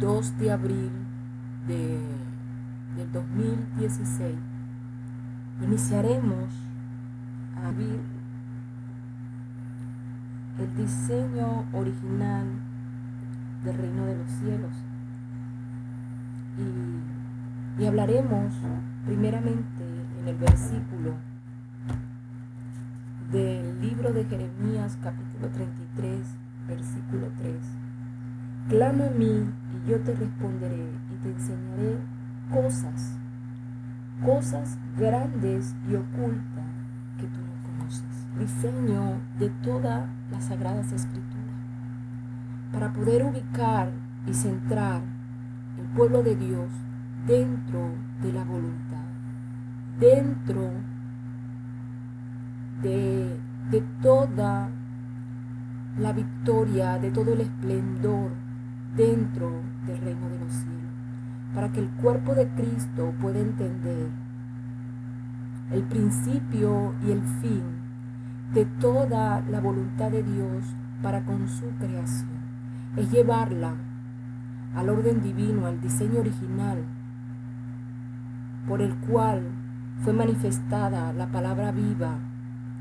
2 de abril del 2016, iniciaremos a vivir el diseño original del reino de los cielos. Y hablaremos primeramente en el versículo del libro de Jeremías, capítulo 33, versículo 3. Clama a mí y yo te responderé y te enseñaré cosas grandes y ocultas que tú no conoces. Diseño de todas las sagradas escrituras para poder ubicar y centrar el pueblo de Dios dentro de la voluntad, dentro de toda la victoria, de todo el esplendor dentro del reino de los cielos, para que el cuerpo de Cristo pueda entender el principio y el fin de toda la voluntad de Dios para con su creación. Es llevarla al orden divino, al diseño original por el cual fue manifestada la palabra viva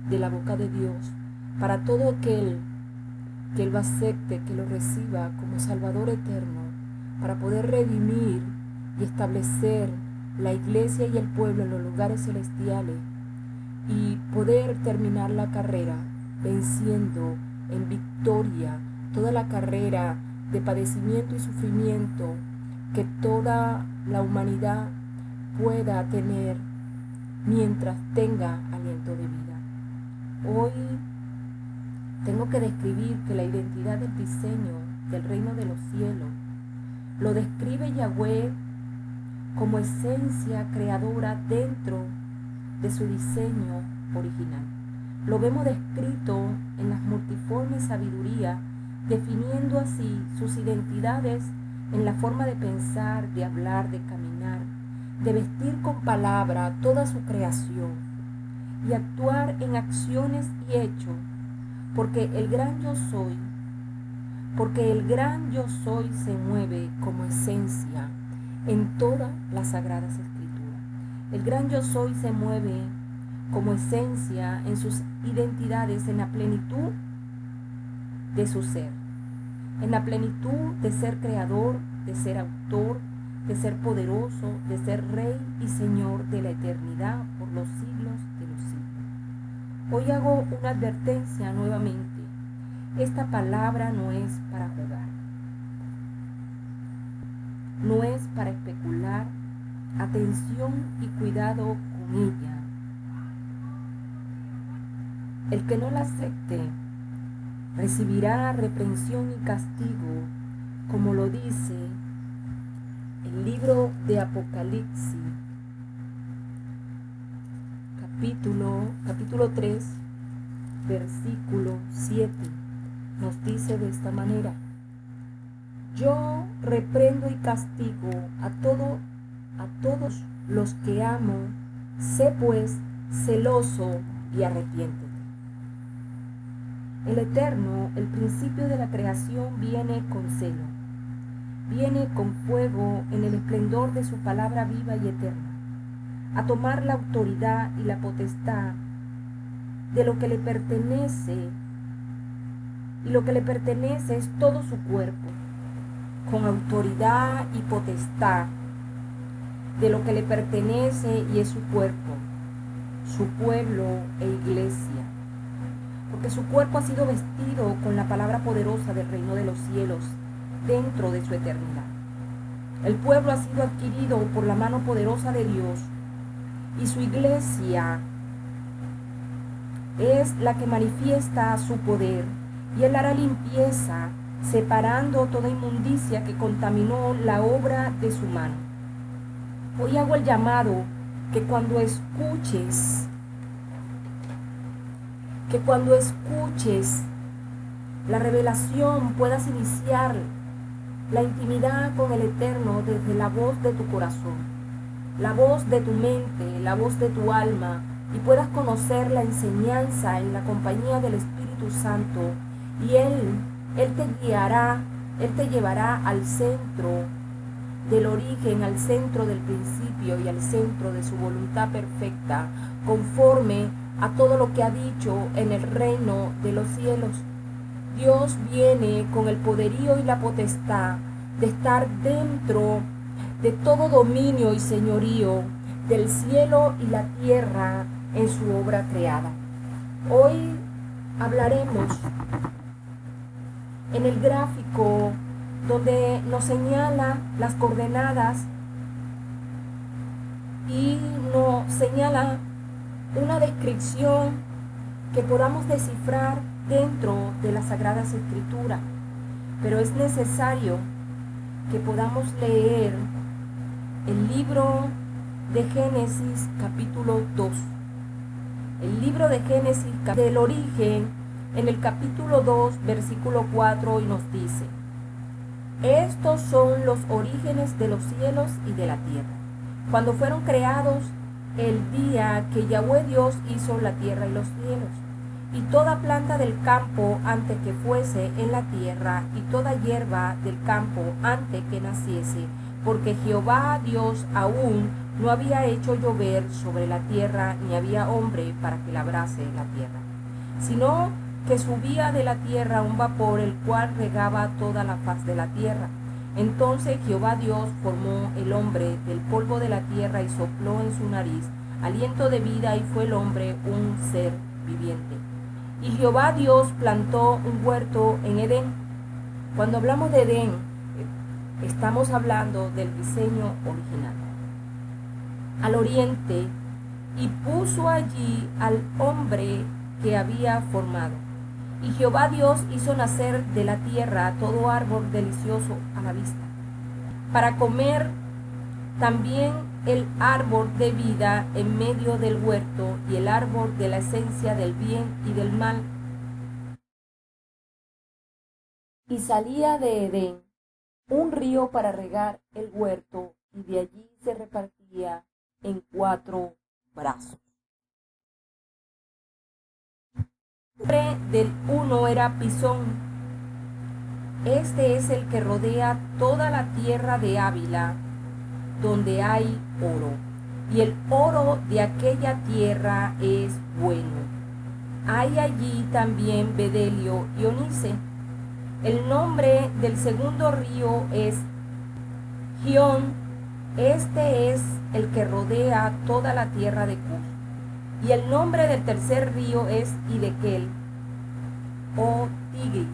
de la boca de Dios para todo aquel que Él lo acepte, que lo reciba como Salvador eterno, para poder redimir y establecer la iglesia y el pueblo en los lugares celestiales y poder terminar la carrera venciendo en victoria toda la carrera de padecimiento y sufrimiento que toda la humanidad pueda tener mientras tenga aliento de vida. Hoy tengo que describir que la identidad del diseño del reino de los cielos lo describe Yahweh como esencia creadora dentro de su diseño original. Lo vemos descrito en la multiforme sabiduría, definiendo así sus identidades en la forma de pensar, de hablar, de caminar, de vestir con palabra toda su creación y actuar en acciones y hechos, porque el gran yo soy se mueve como esencia en todas las sagradas escrituras. El gran yo soy se mueve como esencia en sus identidades, en la plenitud de su ser, en la plenitud de ser creador, de ser autor, de ser poderoso, de ser rey y señor de la eternidad por los siglos de los siglos. Hoy hago una advertencia nuevamente. Esta palabra no es para jugar, no es para especular. Atención y cuidado con ella. El que no la acepte recibirá reprensión y castigo, como lo dice el libro de Apocalipsis, capítulo 3, versículo 7. Nos dice de esta manera: yo reprendo y castigo a todos los que amo, sé pues celoso y arrepiéntete. El Eterno, el principio de la creación, viene con celo, viene con fuego en el esplendor de su palabra viva y eterna, a tomar la autoridad y la potestad de lo que le pertenece, y lo que le pertenece es todo su cuerpo, con autoridad y potestad de lo que le pertenece y es su cuerpo, su pueblo e iglesia, porque su cuerpo ha sido vestido con la palabra poderosa del reino de los cielos dentro de su eternidad. El pueblo ha sido adquirido por la mano poderosa de Dios y su iglesia es la que manifiesta su poder, y Él hará limpieza separando toda inmundicia que contaminó la obra de su mano. Hoy hago el llamado que cuando escuches la revelación puedas iniciar la intimidad con el Eterno desde la voz de tu corazón, la voz de tu mente, la voz de tu alma, y puedas conocer la enseñanza en la compañía del Espíritu Santo, y Él te guiará Él te llevará al centro del origen, al centro del principio y al centro de su voluntad perfecta, conforme a todo lo que ha dicho en el reino de los cielos. Dios viene con el poderío y la potestad de estar dentro de todo dominio y señorío del cielo y la tierra en su obra creada. Hoy hablaremos en el gráfico donde nos señala las coordenadas y nos señala una descripción que podamos descifrar dentro de las Sagradas Escrituras. Pero es necesario que podamos leer el libro de Génesis capítulo 2. El libro de Génesis del origen en el capítulo 2 versículo 4 y nos dice: estos son los orígenes de los cielos y de la tierra, cuando fueron creados el día que Yahweh Dios hizo la tierra y los cielos, y toda planta del campo antes que fuese en la tierra, y toda hierba del campo antes que naciese, porque Jehová Dios aún no había hecho llover sobre la tierra, ni había hombre para que labrase la tierra, sino que subía de la tierra un vapor, el cual regaba toda la faz de la tierra. Entonces Jehová Dios formó el hombre del polvo de la tierra y sopló en su nariz aliento de vida, y fue el hombre un ser viviente. Y Jehová Dios plantó un huerto en Edén. Cuando hablamos de Edén, estamos hablando del diseño original. Al oriente, y puso allí al hombre que había formado. Y Jehová Dios hizo nacer de la tierra todo árbol delicioso a la vista, para comer, también el árbol de vida en medio del huerto, y el árbol de la esencia del bien y del mal. Y salía de Edén un río para regar el huerto, y de allí se repartía en 4 brazos. El nombre del uno era Pisón. Este es el que rodea toda la tierra de Ávila, donde hay oro, y el oro de aquella tierra es bueno. Hay allí también bedelio y onice. El nombre del segundo río es Gión. Este es el que rodea toda la tierra de Cus. Y el nombre del tercer río es Hidekel o Tigris.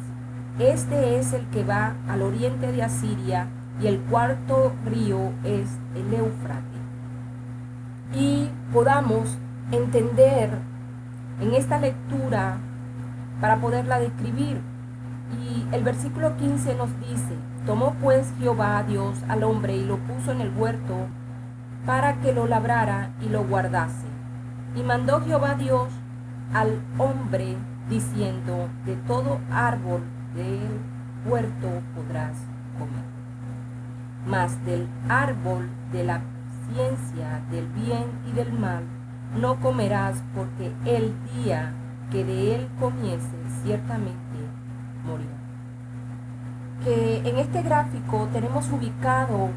Este es el que va al oriente de Asiria, y el cuarto río es el Éufrates. Y podamos entender en esta lectura para poderla describir. Y el versículo 15 nos dice: tomó pues Jehová Dios al hombre y lo puso en el huerto para que lo labrara y lo guardase. Y mandó Jehová Dios al hombre diciendo: de todo árbol del huerto podrás comer, mas del árbol de la ciencia del bien y del mal no comerás, porque el día que de él comieses ciertamente morirás. Que en este gráfico tenemos ubicado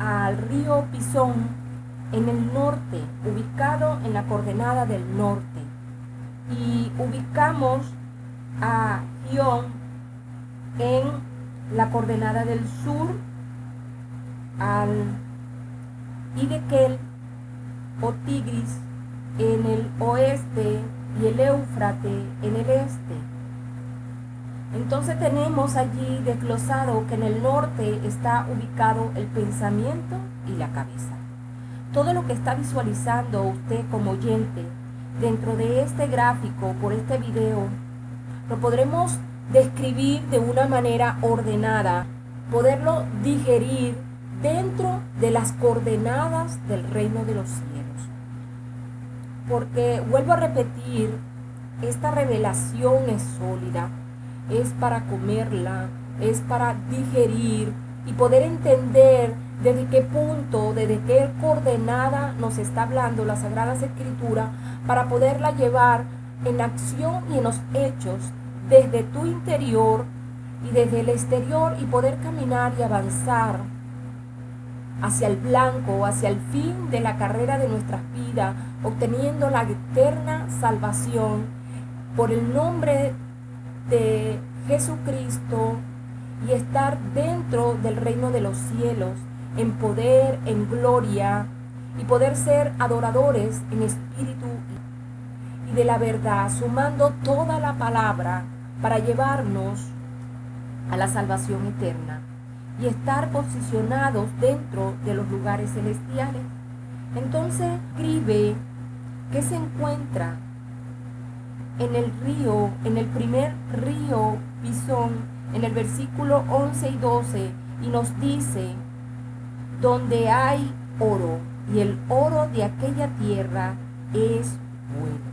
al río Pisón en el norte, ubicado en la coordenada del norte, y ubicamos a Gión en la coordenada del sur, al Hidekel o Tigris en el oeste y el Éufrates en el este. Entonces tenemos allí desglosado que en el norte está ubicado el pensamiento y la cabeza. Todo lo que está visualizando usted como oyente dentro de este gráfico, por este video, lo podremos describir de una manera ordenada, poderlo digerir dentro de las coordenadas del reino de los cielos. Porque, vuelvo a repetir, esta revelación es sólida, es para comerla, es para digerir y poder entender desde qué punto, desde qué coordenada nos está hablando las Sagradas Escrituras, para poderla llevar en acción y en los hechos desde tu interior y desde el exterior y poder caminar y avanzar hacia el blanco, hacia el fin de la carrera de nuestras vidas, obteniendo la eterna salvación por el nombre de Jesucristo y estar dentro del reino de los cielos, en poder, en gloria, y poder ser adoradores en espíritu y de la verdad, sumando toda la palabra para llevarnos a la salvación eterna y estar posicionados dentro de los lugares celestiales. Entonces escribe que se encuentra en el río, en el primer río Pisón, en el versículo 11 y 12, y nos dice: donde hay oro, y el oro de aquella tierra es bueno.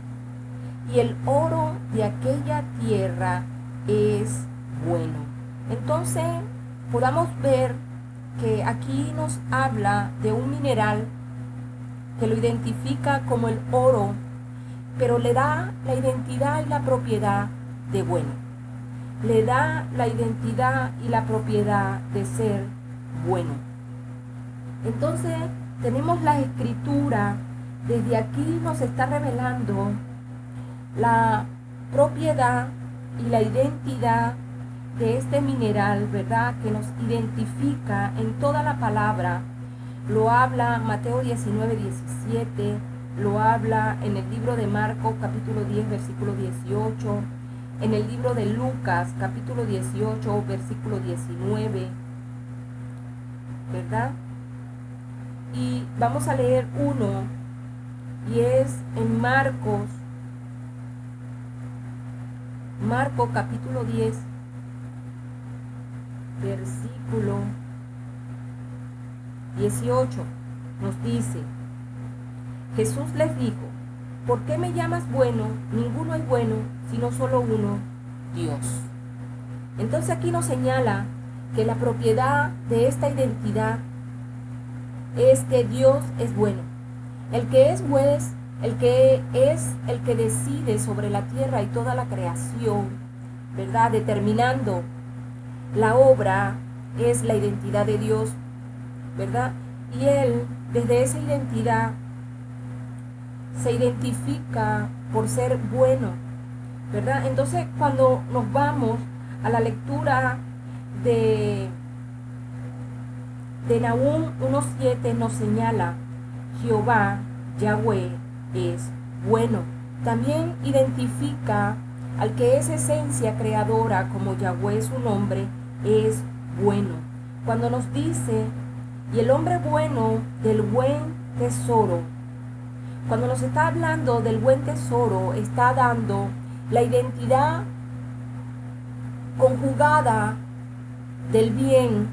Y el oro de aquella tierra es bueno. Entonces, podamos ver que aquí nos habla de un mineral que lo identifica como el oro, pero le da la identidad y la propiedad de bueno. Le da la identidad y la propiedad de ser bueno. Entonces, tenemos la escritura, desde aquí nos está revelando la propiedad y la identidad de este mineral, ¿verdad? Que nos identifica en toda la palabra. Lo habla Mateo 19, 17, lo habla en el libro de Marcos capítulo 10, versículo 18, en el libro de Lucas capítulo 18, versículo 19, ¿verdad? Y vamos a leer uno, y es en Marcos capítulo 10, versículo 18, nos dice: Jesús les dijo: ¿por qué me llamas bueno? Ninguno es bueno, sino solo uno, Dios. Entonces aquí nos señala que la propiedad de esta identidad es que Dios es bueno. El que es juez, el que es el que decide sobre la tierra y toda la creación, ¿verdad? Determinando la obra, es la identidad de Dios, ¿verdad? Y Él, desde esa identidad, se identifica por ser bueno, ¿verdad? Entonces, cuando nos vamos a la lectura de Nahum 1:7, nos señala: Jehová, Yahweh, es bueno. También identifica al que es esencia creadora, como Yahweh su nombre, es bueno. Cuando nos dice: y el hombre bueno del buen tesoro, cuando nos está hablando del buen tesoro, está dando la identidad conjugada del bien,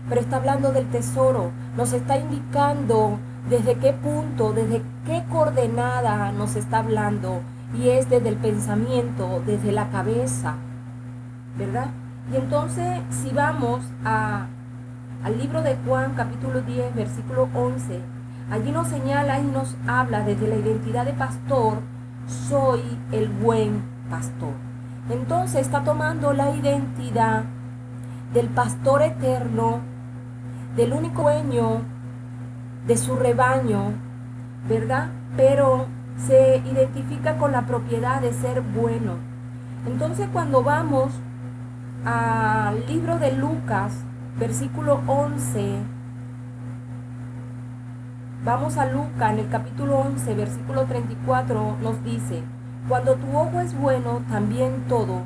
pero está hablando del tesoro. Nos está indicando desde qué punto, desde qué coordenada nos está hablando, y es desde el pensamiento, desde la cabeza, ¿verdad? Y entonces, si vamos al libro de Juan, capítulo 10, versículo 11, allí nos señala y nos habla desde la identidad de pastor: soy el buen pastor. Entonces está tomando la identidad del pastor eterno, del único dueño de su rebaño, ¿verdad? Pero se identifica con la propiedad de ser bueno. Entonces, cuando vamos al libro de Lucas, versículo 11, vamos a Lucas, en el capítulo 11, versículo 34, nos dice: cuando tu ojo es bueno, también todo.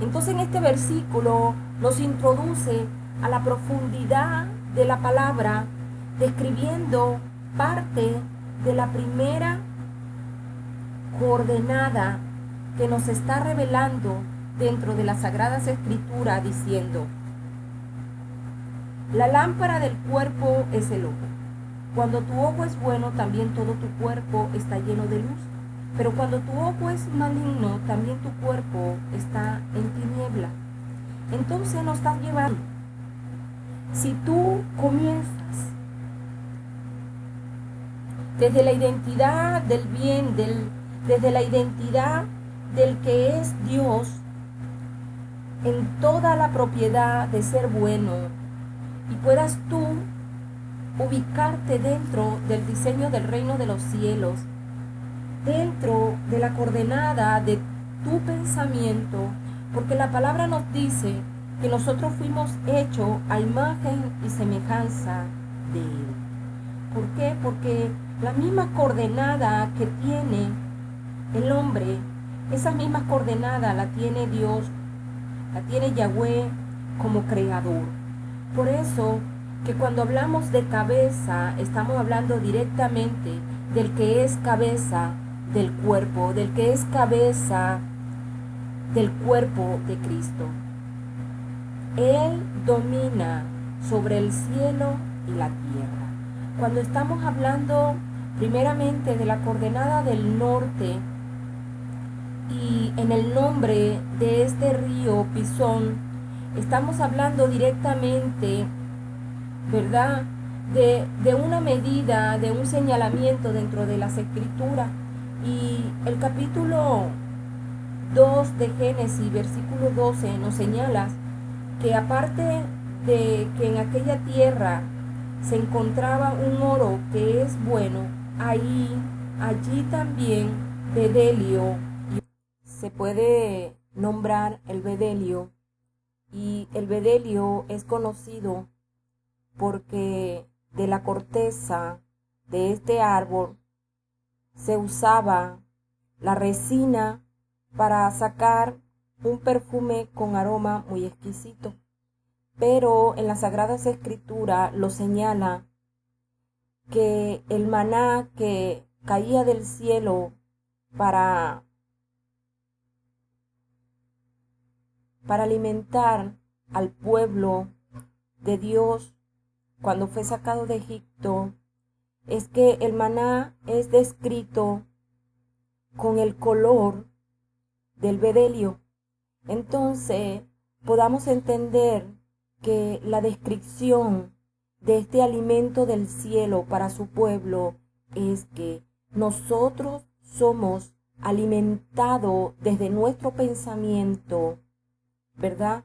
Entonces, en este versículo nos introduce a la profundidad de la palabra, describiendo parte de la primera coordenada que nos está revelando dentro de las Sagradas Escrituras, diciendo: la lámpara del cuerpo es el ojo. Cuando tu ojo es bueno, también todo tu cuerpo está lleno de luz. Pero cuando tu ojo es maligno, también tu cuerpo está en tiniebla. Entonces nos estás llevando. Si tú comienzas desde la identidad del bien, desde la identidad del que es Dios, en toda la propiedad de ser bueno y puedas tú ubicarte dentro del diseño del reino de los cielos, dentro de la coordenada de tu pensamiento, porque la palabra nos dice que nosotros fuimos hechos a imagen y semejanza de Él. ¿Por qué? Porque la misma coordenada que tiene el hombre, esa misma coordenada la tiene Dios, la tiene Yahweh como creador. Por eso que cuando hablamos de cabeza, estamos hablando directamente del que es cabeza del cuerpo, del que es cabeza del cuerpo de Cristo. Él domina sobre el cielo y la tierra. Cuando estamos hablando primeramente de la coordenada del norte y en el nombre de este río Pisón, estamos hablando directamente, ¿verdad?, de una medida, de un señalamiento dentro de las escrituras. Y el capítulo 2 de Génesis, versículo 12, nos señala que aparte de que en aquella tierra se encontraba un oro que es bueno, allí también bedelio, se puede nombrar el bedelio, y el bedelio es conocido porque de la corteza de este árbol se usaba la resina para sacar un perfume con aroma muy exquisito. Pero en las Sagradas Escrituras lo señala que el maná que caía del cielo para alimentar al pueblo de Dios cuando fue sacado de Egipto, es que el maná es descrito con el color del bedelio. Entonces, podamos entender que la descripción de este alimento del cielo para su pueblo es que nosotros somos alimentados desde nuestro pensamiento, ¿verdad?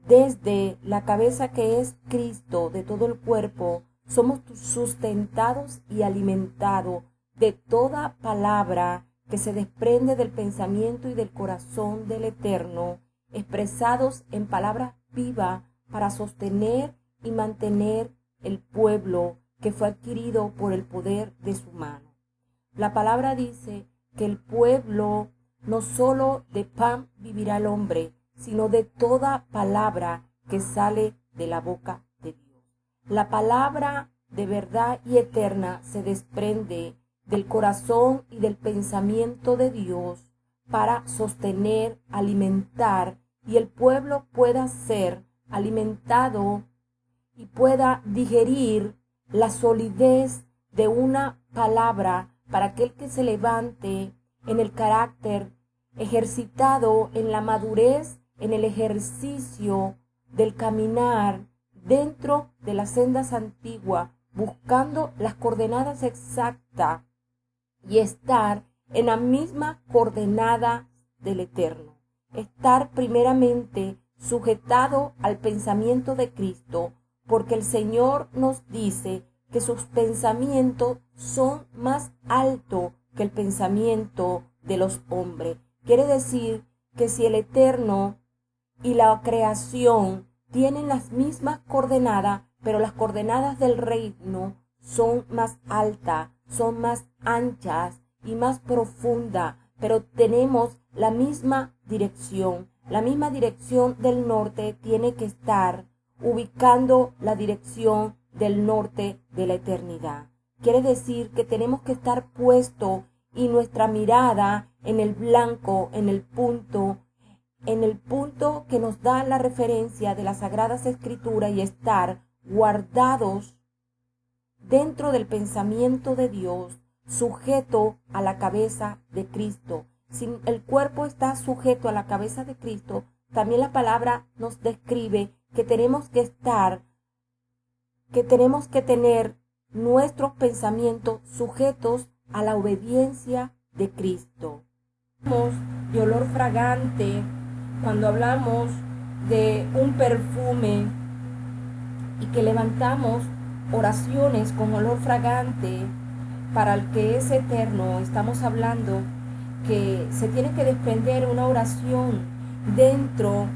Desde la cabeza que es Cristo, de todo el cuerpo, somos sustentados y alimentados de toda palabra que se desprende del pensamiento y del corazón del Eterno, expresados en palabras vivas para sostener y mantener el pueblo que fue adquirido por el poder de su mano. La palabra dice que el pueblo no solo de pan vivirá el hombre, sino de toda palabra que sale de la boca de Dios. La palabra de verdad y eterna se desprende del corazón y del pensamiento de Dios para sostener, alimentar, y el pueblo pueda ser alimentado y pueda digerir la solidez de una palabra para aquel que se levante en el carácter, ejercitado en la madurez, en el ejercicio del caminar dentro de las sendas antiguas, buscando las coordenadas exactas y estar en la misma coordenada del Eterno. Estar primeramente sujetado al pensamiento de Cristo, porque el Señor nos dice que sus pensamientos son más altos que el pensamiento de los hombres. Quiere decir que si el Eterno y la creación tienen las mismas coordenadas, pero las coordenadas del reino son más altas, son más anchas y más profundas, pero tenemos la misma dirección. La misma dirección del norte tiene que estar ubicando la dirección del norte de la eternidad. Quiere decir que tenemos que estar puesto y nuestra mirada en el blanco, en el punto que nos da la referencia de las Sagradas Escrituras, y estar guardados dentro del pensamiento de Dios, sujeto a la cabeza de Cristo. Si el cuerpo está sujeto a la cabeza de Cristo, también la palabra nos describe que tenemos que tener nuestros pensamientos sujetos a la obediencia de Cristo. Hablamos de olor fragante cuando hablamos de un perfume y que levantamos oraciones con olor fragante para el que es eterno, estamos hablando que se tiene que desprender una oración dentro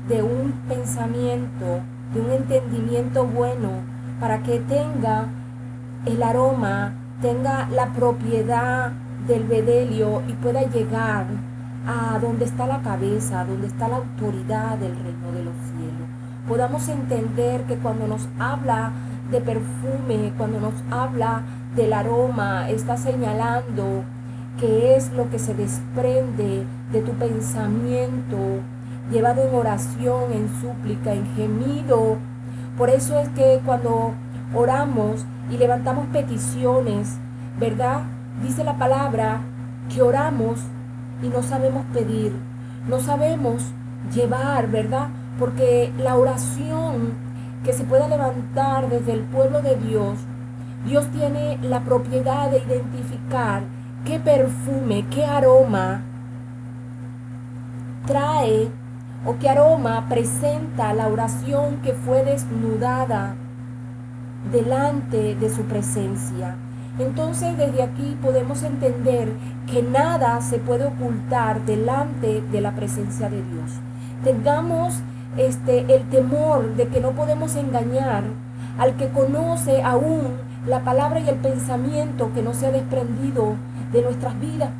de un pensamiento, de un entendimiento bueno, para que tenga el aroma, tenga la propiedad del bedelio y pueda llegar a donde está la cabeza, donde está la autoridad del reino de los cielos. Podamos entender que cuando nos habla de perfume, cuando nos habla del aroma, está señalando que es lo que se desprende de tu pensamiento, llevado en oración, en súplica, en gemido. Por eso es que cuando oramos y levantamos peticiones, ¿verdad? Dice la palabra que oramos y no sabemos pedir, no sabemos llevar, ¿verdad? Porque la oración que se pueda levantar desde el pueblo de Dios, Dios tiene la propiedad de identificar qué perfume, qué aroma trae o qué aroma presenta la oración que fue desnudada delante de su presencia. Entonces desde aquí podemos entender que nada se puede ocultar delante de la presencia de Dios. Tengamos el temor de que no podemos engañar al que conoce aún la palabra y el pensamiento que no se ha desprendido de nuestras vidas.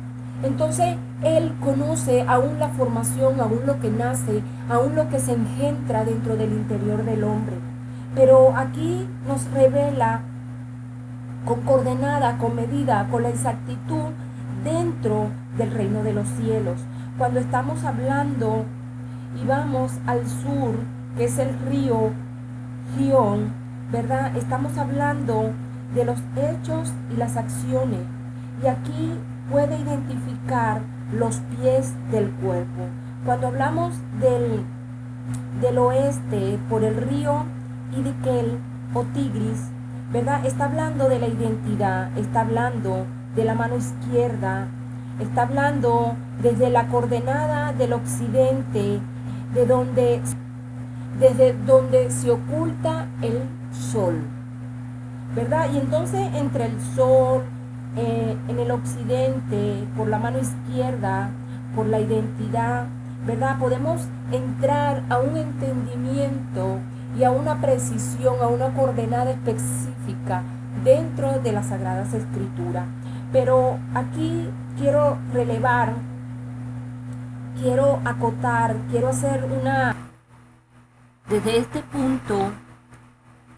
Entonces Él conoce aún la formación, aún lo que nace, aún lo que se engendra dentro del interior del hombre. Pero aquí nos revela con coordenada, con medida, con la exactitud dentro del reino de los cielos. Cuando estamos hablando y vamos al sur, que es el río Gihón, ¿verdad? Estamos hablando de los hechos y las acciones. Y aquí puede identificar los pies del cuerpo. Cuando hablamos del oeste, por el río Hiddekel o Tigris, ¿verdad? Está hablando de la identidad, está hablando de la mano izquierda, está hablando desde la coordenada del occidente, desde donde se oculta el sol, ¿verdad? Y entonces entre el sol, en el occidente, por la mano izquierda, por la identidad, ¿verdad? Podemos entrar a un entendimiento y a una precisión, a una coordenada específica dentro de las Sagradas Escrituras. Pero aquí quiero relevar, quiero acotar, quiero hacer desde este punto,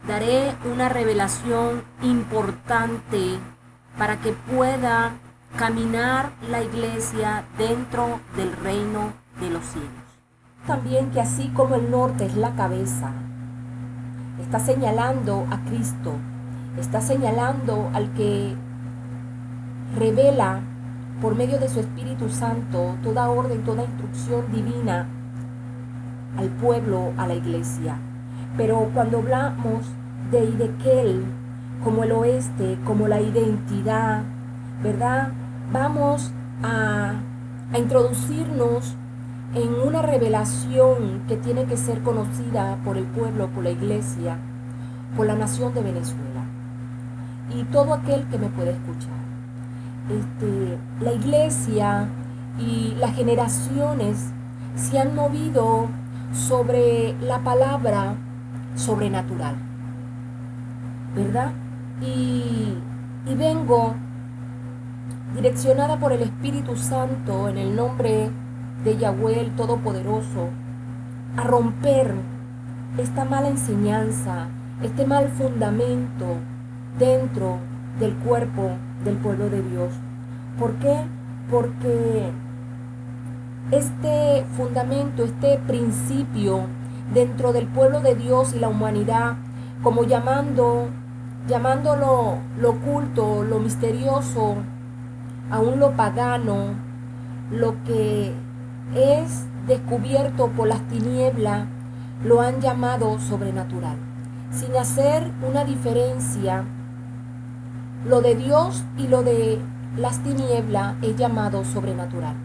daré una revelación importante para que pueda caminar la iglesia dentro del reino de los cielos. También que así como el norte es la cabeza, está señalando a Cristo, está señalando al que revela por medio de su Espíritu Santo toda orden, toda instrucción divina al pueblo, a la iglesia. Pero cuando hablamos de Hiddekel como el oeste, como la identidad, ¿verdad? Vamos a introducirnos en una revelación que tiene que ser conocida por el pueblo, por la iglesia, por la nación de Venezuela y todo aquel que me pueda escuchar. La iglesia y las generaciones se han movido sobre la palabra sobrenatural, ¿verdad? Y vengo direccionada por el Espíritu Santo en el nombre de Yahweh el Todopoderoso a romper esta mala enseñanza, este mal fundamento dentro del cuerpo del pueblo de Dios. ¿Por qué? Porque este fundamento, este principio dentro del pueblo de Dios y la humanidad, como llamándolo lo oculto, lo misterioso, aún lo pagano, lo que es descubierto por las tinieblas, lo han llamado sobrenatural, sin hacer una diferencia. Lo de Dios y lo de las tinieblas es llamado sobrenatural,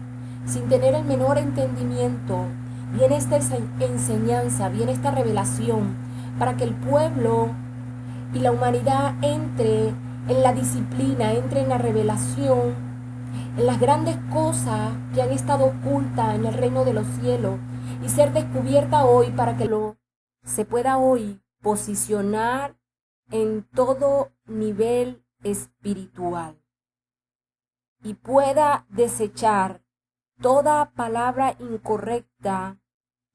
sin tener el menor entendimiento viene esta enseñanza, viene esta revelación para que el pueblo y la humanidad entre en la disciplina, entre en la revelación, en las grandes cosas que han estado ocultas en el reino de los cielos y ser descubierta hoy para que se pueda hoy posicionar en todo nivel espiritual y pueda desechar toda palabra incorrecta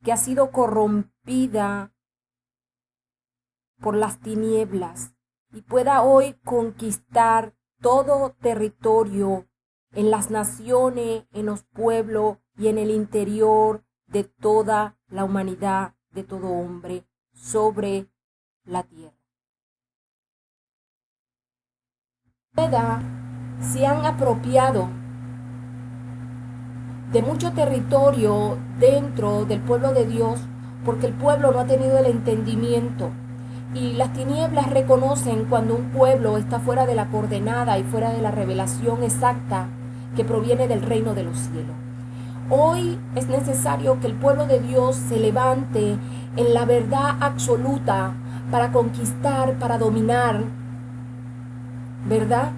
que ha sido corrompida por las tinieblas y pueda hoy conquistar todo territorio en las naciones, en los pueblos y en el interior de toda la humanidad, de todo hombre sobre la tierra. Se han apropiado de mucho territorio dentro del pueblo de Dios porque el pueblo no ha tenido el entendimiento. Y las tinieblas reconocen cuando un pueblo está fuera de la coordenada y fuera de la revelación exacta que proviene del reino de los cielos. Hoy es necesario que el pueblo de Dios se levante en la verdad absoluta para conquistar, para dominar, ¿verdad?,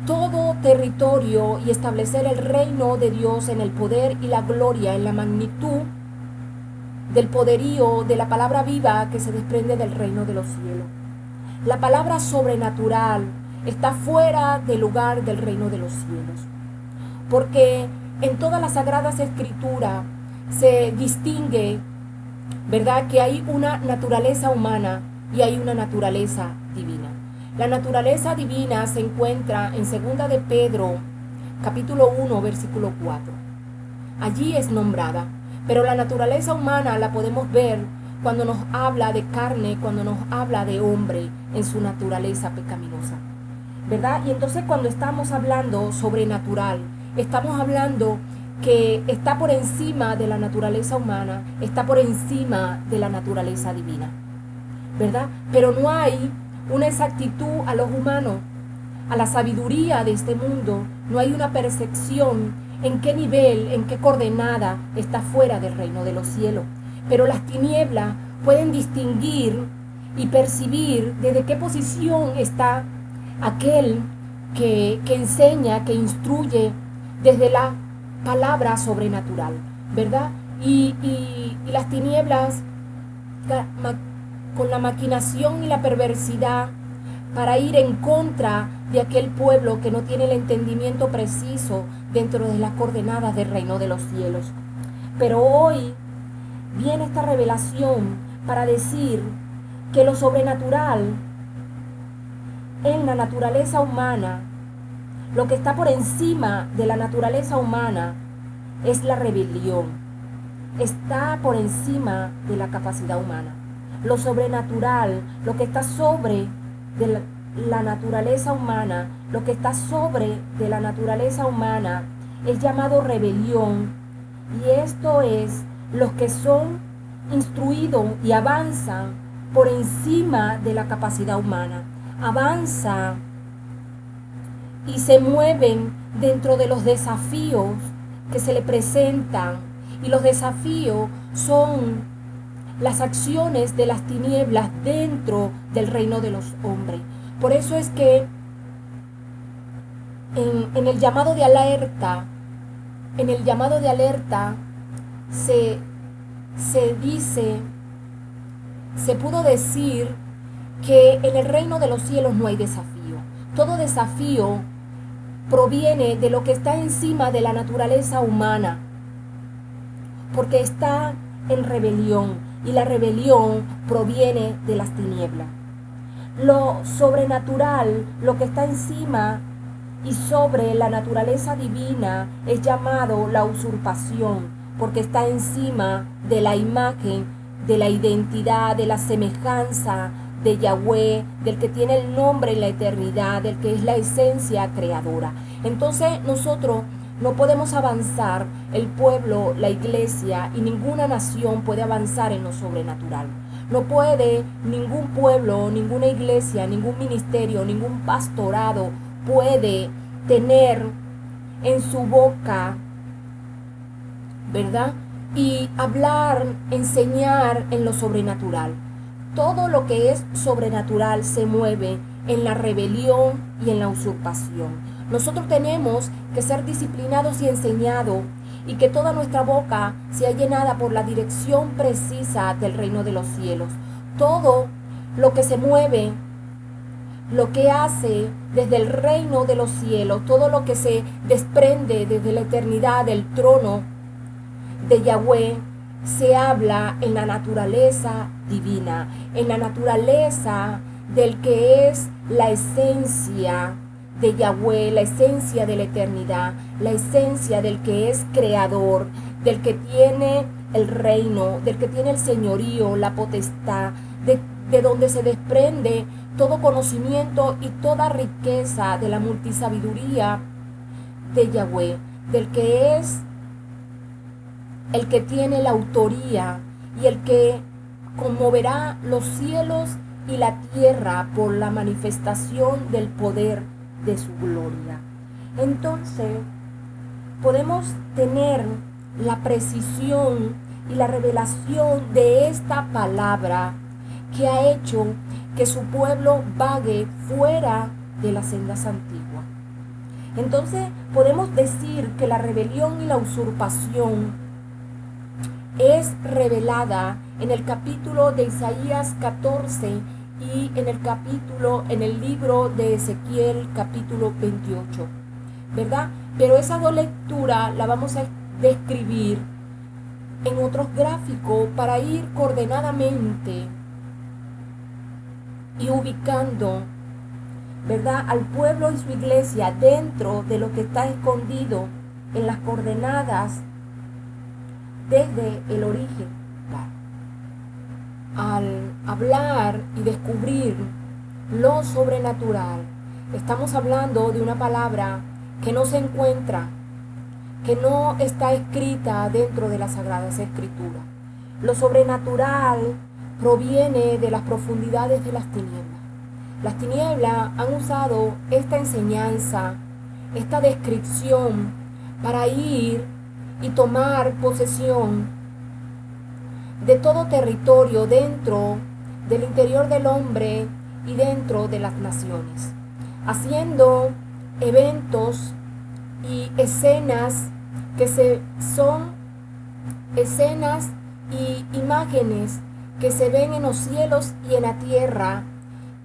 todo territorio y establecer el reino de Dios en el poder y la gloria, en la magnitud del poderío de la palabra viva que se desprende del reino de los cielos. La palabra sobrenatural está fuera del lugar del reino de los cielos, porque en todas las sagradas escrituras se distingue, ¿verdad?, que hay una naturaleza humana y hay una naturaleza divina. La naturaleza divina se encuentra en 2 de Pedro, capítulo 1, versículo 4. Allí es nombrada. Pero la naturaleza humana la podemos ver cuando nos habla de carne, cuando nos habla de hombre en su naturaleza pecaminosa, ¿verdad? Y entonces cuando estamos hablando sobrenatural, estamos hablando que está por encima de la naturaleza humana, está por encima de la naturaleza divina, ¿verdad? Pero no hay una exactitud a los humanos, a la sabiduría de este mundo, no hay una percepción en qué nivel, en qué coordenada está fuera del reino de los cielos. Pero las tinieblas pueden distinguir y percibir desde qué posición está aquel que enseña, que instruye desde la palabra sobrenatural, ¿verdad? Y las tinieblas con la maquinación y la perversidad para ir en contra de aquel pueblo que no tiene el entendimiento preciso dentro de las coordenadas del reino de los cielos. Pero hoy viene esta revelación para decir que lo sobrenatural en la naturaleza humana, lo que está por encima de la naturaleza humana es la rebelión, está por encima de la capacidad humana. Lo sobrenatural, lo que está sobre de la naturaleza humana, lo que está sobre de la naturaleza humana es llamado rebelión, y esto es los que son instruidos y avanzan por encima de la capacidad humana, avanzan y se mueven dentro de los desafíos que se le presentan, y los desafíos son las acciones de las tinieblas dentro del reino de los hombres. Por eso es que en el llamado de alerta, se pudo decir que en el reino de los cielos no hay desafío. Todo desafío proviene de lo que está encima de la naturaleza humana, porque está en rebelión. Y la rebelión proviene de las tinieblas. Lo sobrenatural, lo que está encima y sobre la naturaleza divina, es llamado la usurpación, porque está encima de la imagen, de la identidad, de la semejanza de Yahweh, del que tiene el nombre en la eternidad, del que es la esencia creadora. Entonces nosotros no podemos avanzar, el pueblo, la iglesia y ninguna nación puede avanzar en lo sobrenatural. No puede ningún pueblo, ninguna iglesia, ningún ministerio, ningún pastorado puede tener en su boca, ¿verdad?, y hablar, enseñar en lo sobrenatural. Todo lo que es sobrenatural se mueve en la rebelión y en la usurpación. Nosotros tenemos que ser disciplinados y enseñados, y que toda nuestra boca sea llenada por la dirección precisa del reino de los cielos. Todo lo que se mueve, lo que hace desde el reino de los cielos, todo lo que se desprende desde la eternidad del trono de Yahweh, se habla en la naturaleza divina, en la naturaleza del que es la esencia de Yahweh, la esencia de la eternidad, la esencia del que es creador, del que tiene el reino, del que tiene el señorío, la potestad, de donde se desprende todo conocimiento y toda riqueza de la multisabiduría de Yahweh, del que es el que tiene la autoría y el que conmoverá los cielos y la tierra por la manifestación del poder de su gloria. Entonces, podemos tener la precisión y la revelación de esta palabra que ha hecho que su pueblo vague fuera de las sendas antiguas. Entonces, podemos decir que la rebelión y la usurpación es revelada en el capítulo de Isaías 14 y en el libro de Ezequiel capítulo 28, ¿verdad? Pero esa dos lecturas la vamos a describir en otros gráficos para ir coordinadamente y ubicando, ¿verdad?, al pueblo y su iglesia dentro de lo que está escondido en las coordenadas desde el origen. Al hablar y descubrir lo sobrenatural, estamos hablando de una palabra que no se encuentra, que no está escrita dentro de las Sagradas Escrituras. Lo sobrenatural proviene de las profundidades de las tinieblas. Las tinieblas han usado esta enseñanza, esta descripción, para ir y tomar posesión de todo territorio dentro del interior del hombre y dentro de las naciones, haciendo eventos y escenas que son escenas y imágenes que se ven en los cielos y en la tierra,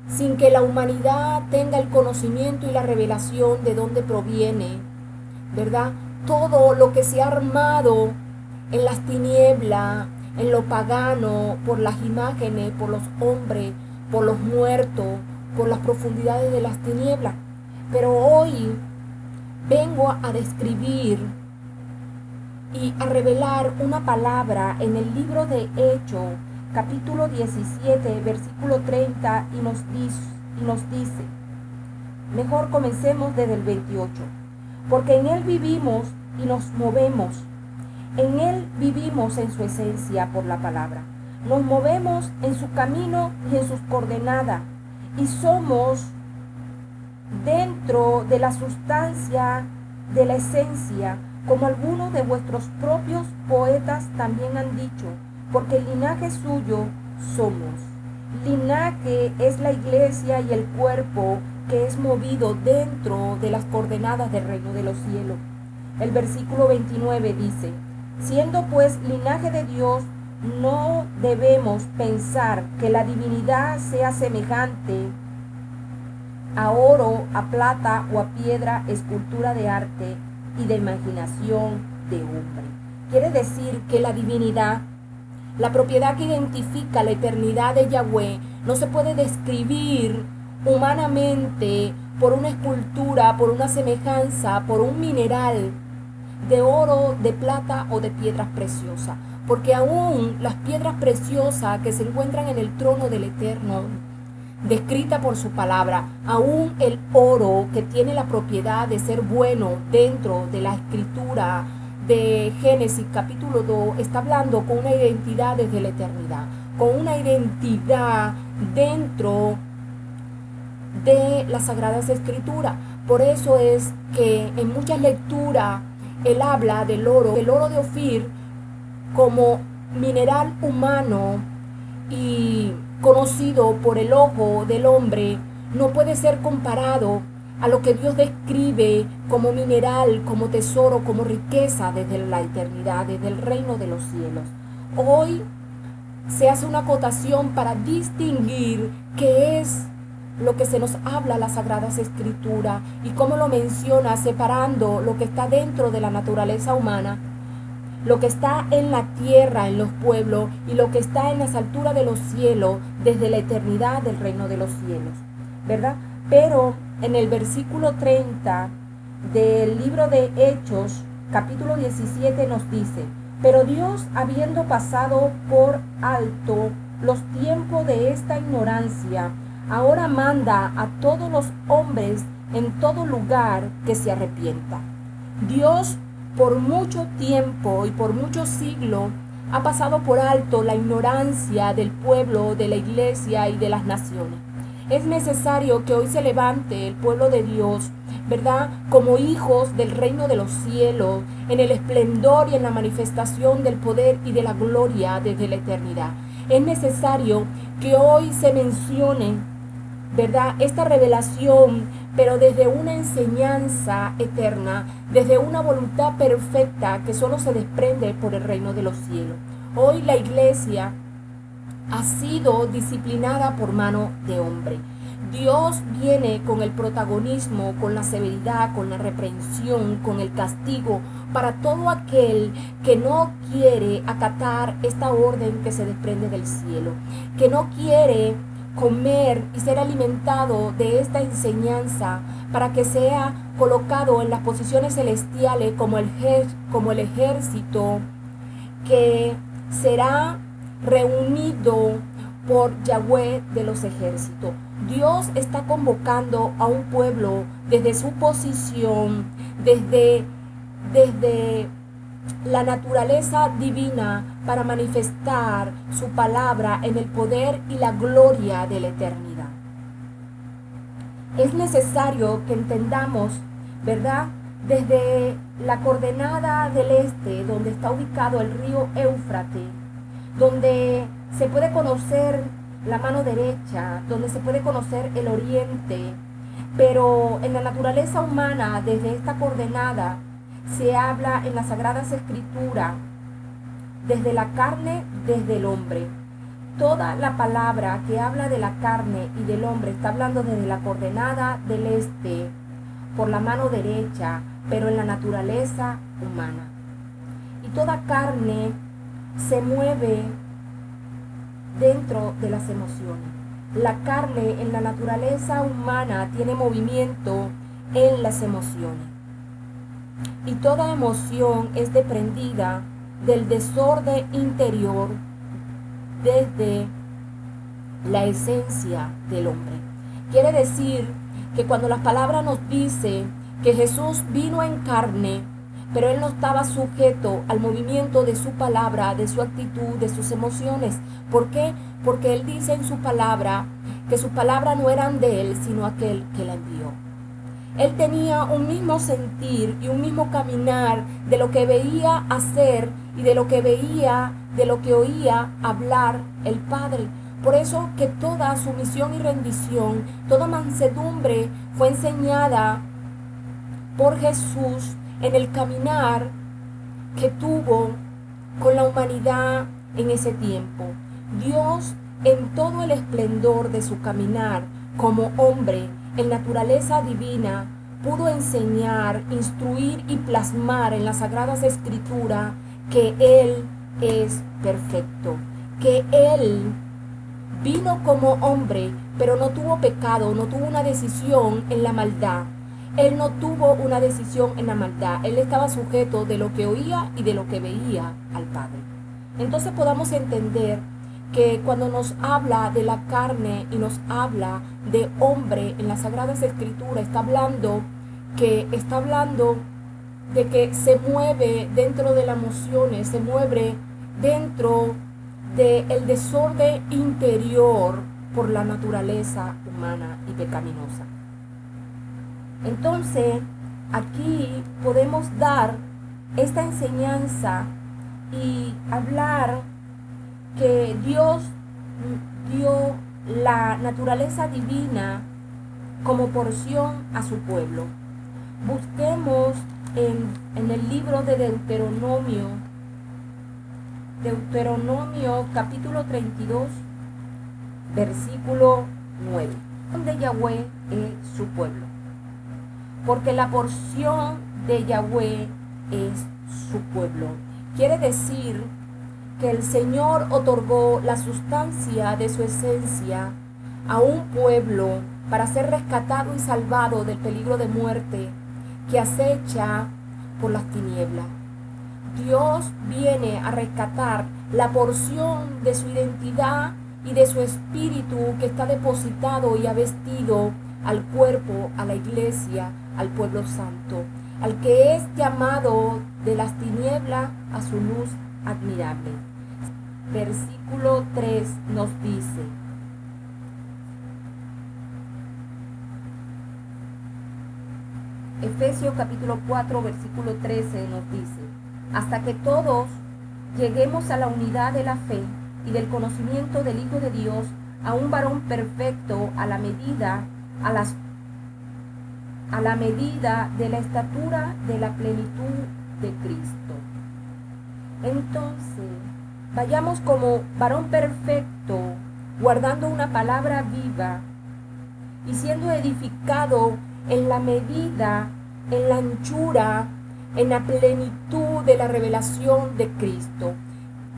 sin que la humanidad tenga el conocimiento y la revelación de dónde proviene, ¿verdad? Todo lo que se ha armado en las tinieblas, en lo pagano, por las imágenes, por los hombres, por los muertos, por las profundidades de las tinieblas. Pero hoy vengo a describir y a revelar una palabra en el libro de Hechos, capítulo 17, versículo 30, y nos dice, mejor comencemos desde el 28, porque en Él vivimos y nos movemos. En Él vivimos en su esencia por la palabra. Nos movemos en su camino y en sus coordenadas. Y somos dentro de la sustancia de la esencia, como algunos de vuestros propios poetas también han dicho, porque el linaje suyo somos. Linaje es la iglesia y el cuerpo que es movido dentro de las coordenadas del reino de los cielos. El versículo 29 dice, siendo pues linaje de Dios, no debemos pensar que la divinidad sea semejante a oro, a plata o a piedra, escultura de arte y de imaginación de hombre. Quiere decir que la divinidad, la propiedad que identifica la eternidad de Yahweh, no se puede describir humanamente por una escultura, por una semejanza, por un mineral de oro, de plata o de piedras preciosas, porque aún las piedras preciosas que se encuentran en el trono del Eterno, descrita por su palabra, aún el oro que tiene la propiedad de ser bueno dentro de la escritura de Génesis capítulo 2, está hablando con una identidad desde la eternidad, con una identidad dentro de las Sagradas Escrituras. Por eso es que en muchas lecturas él habla del oro de Ofir, como mineral humano y conocido por el ojo del hombre, no puede ser comparado a lo que Dios describe como mineral, como tesoro, como riqueza desde la eternidad, desde el reino de los cielos. Hoy se hace una acotación para distinguir qué es lo que se nos habla las Sagradas Escrituras y cómo lo menciona, separando lo que está dentro de la naturaleza humana, lo que está en la tierra, en los pueblos, y lo que está en las alturas de los cielos, desde la eternidad del reino de los cielos, ¿verdad? Pero en el versículo 30 del libro de Hechos, capítulo 17, nos dice: pero Dios, habiendo pasado por alto los tiempos de esta ignorancia, ahora manda a todos los hombres en todo lugar que se arrepientan. Dios por mucho tiempo y por muchos siglos ha pasado por alto la ignorancia del pueblo, de la iglesia y de las naciones. Es necesario que hoy se levante el pueblo de Dios, ¿verdad? Como hijos del reino de los cielos, en el esplendor y en la manifestación del poder y de la gloria desde la eternidad. Es necesario que hoy se mencione, ¿verdad?, esta revelación, pero desde una enseñanza eterna, desde una voluntad perfecta que solo se desprende por el reino de los cielos. Hoy la iglesia ha sido disciplinada por mano de hombre. Dios viene con el protagonismo, con la severidad, con la reprensión, con el castigo para todo aquel que no quiere acatar esta orden que se desprende del cielo, que no quiere comer y ser alimentado de esta enseñanza para que sea colocado en las posiciones celestiales como el ejército que será reunido por Yahweh de los ejércitos. Dios está convocando a un pueblo desde su posición, desde la naturaleza divina, para manifestar su palabra en el poder y la gloria de la eternidad. Es necesario que entendamos, ¿verdad?, desde la coordenada del este, donde está ubicado el río Éufrates, donde se puede conocer la mano derecha, donde se puede conocer el oriente, pero en la naturaleza humana, desde esta coordenada, se habla en las Sagradas Escrituras desde la carne, desde el hombre. Toda la palabra que habla de la carne y del hombre está hablando desde la coordenada del este, por la mano derecha, pero en la naturaleza humana. Y toda carne se mueve dentro de las emociones. La carne en la naturaleza humana tiene movimiento en las emociones. Y toda emoción es desprendida del desorden interior desde la esencia del hombre. Quiere decir que cuando la palabra nos dice que Jesús vino en carne, pero él no estaba sujeto al movimiento de su palabra, de su actitud, de sus emociones. ¿Por qué? Porque él dice en su palabra que sus palabras no eran de él, sino aquel que la envió. Él tenía un mismo sentir y un mismo caminar de lo que veía hacer y de lo que veía, de lo que oía hablar el Padre. Por eso que toda sumisión y rendición, toda mansedumbre fue enseñada por Jesús en el caminar que tuvo con la humanidad en ese tiempo. Dios, en todo el esplendor de su caminar como hombre, en naturaleza divina, pudo enseñar, instruir y plasmar en las Sagradas Escrituras que Él es perfecto, que Él vino como hombre, pero no tuvo pecado, no tuvo una decisión en la maldad. Él no tuvo una decisión en la maldad. Él estaba sujeto de lo que oía y de lo que veía al Padre. Entonces podamos entender que cuando nos habla de la carne y nos habla de hombre en las Sagradas Escrituras, está hablando de que se mueve dentro de las emociones, se mueve dentro del desorden interior por la naturaleza humana y pecaminosa. Entonces, aquí podemos dar esta enseñanza y hablar que Dios dio la naturaleza divina como porción a su pueblo. Busquemos en el libro de Deuteronomio capítulo 32, versículo 9, donde Yahweh es su pueblo. Porque la porción de Yahweh es su pueblo. Quiere decir que el Señor otorgó la sustancia de su esencia a un pueblo para ser rescatado y salvado del peligro de muerte que acecha por las tinieblas. Dios viene a rescatar la porción de su identidad y de su espíritu que está depositado y ha vestido al cuerpo, a la iglesia, al pueblo santo, al que es llamado de las tinieblas a su luz admirable. Versículo 3 nos dice: Efesios capítulo 4, versículo 13 nos dice: hasta que todos lleguemos a la unidad de la fe y del conocimiento del Hijo de Dios, a un varón perfecto, a la medida de la estatura de la plenitud de Cristo. Entonces, vayamos como varón perfecto, guardando una palabra viva y siendo edificado en la medida, en la anchura, en la plenitud de la revelación de Cristo.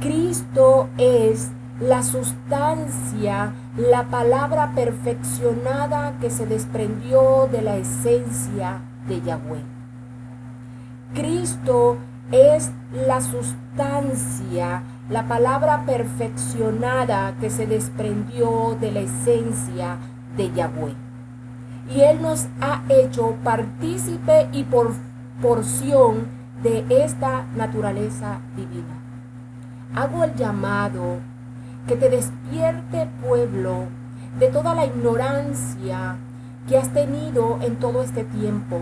Cristo es la sustancia, la palabra perfeccionada que se desprendió de la esencia de Yahweh. Cristo es la sustancia, la palabra perfeccionada que se desprendió de la esencia de Yahweh. Y Él nos ha hecho partícipe y por porción de esta naturaleza divina. Hago el llamado que te despierte, pueblo, de toda la ignorancia que has tenido en todo este tiempo,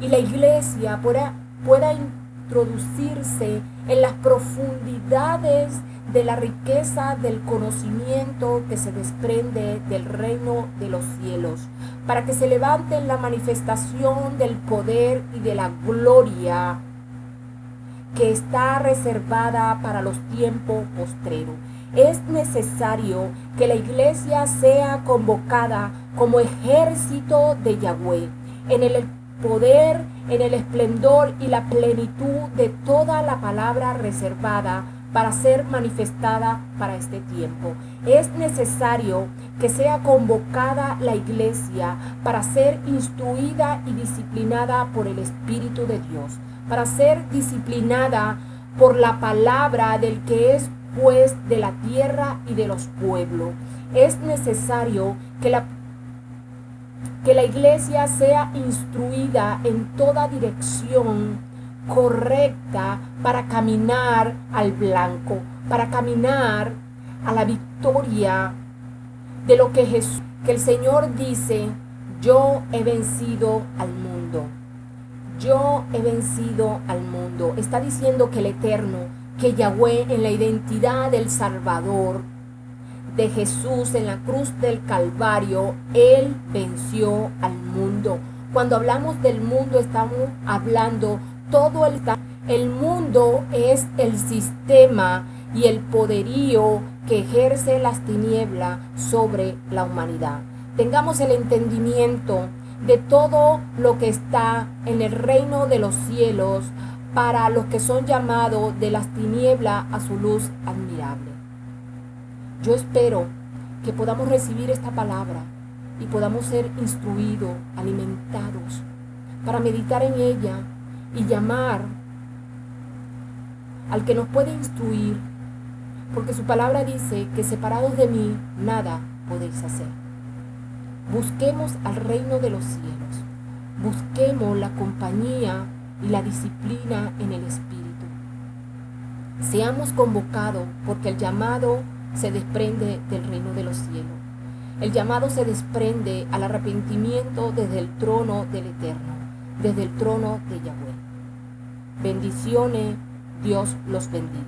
y la iglesia pueda introducirse en las profundidades de la riqueza del conocimiento que se desprende del reino de los cielos, para que se levante en la manifestación del poder y de la gloria que está reservada para los tiempos postreros. Es necesario que la iglesia sea convocada como ejército de Yahweh, en el poder, en el esplendor y la plenitud de toda la palabra reservada para ser manifestada para este tiempo. Es necesario que sea convocada la iglesia para ser instruida y disciplinada por el Espíritu de Dios, para ser disciplinada por la palabra del que es juez de la tierra y de los pueblos. Es necesario que la iglesia sea instruida en toda dirección correcta para caminar al blanco, para caminar a la victoria de lo que el Señor dice: yo he vencido al mundo. Yo he vencido al mundo. Está diciendo que el Eterno, que Yahweh, en la identidad del Salvador, de Jesús en la cruz del Calvario, Él venció al mundo. Cuando hablamos del mundo, estamos hablando todo el mundo es el sistema y el poderío que ejerce las tinieblas sobre la humanidad. Tengamos el entendimiento de todo lo que está en el reino de los cielos para los que son llamados de las tinieblas a su luz admirable. Yo espero que podamos recibir esta palabra y podamos ser instruidos, alimentados, para meditar en ella y llamar al que nos puede instruir, porque su palabra dice que separados de mí nada podéis hacer. Busquemos al reino de los cielos, busquemos la compañía y la disciplina en el Espíritu. Seamos convocados, porque el llamado se desprende del reino de los cielos. El llamado se desprende al arrepentimiento desde el trono del Eterno, desde el trono de Yahweh. Bendiciones, Dios los bendiga.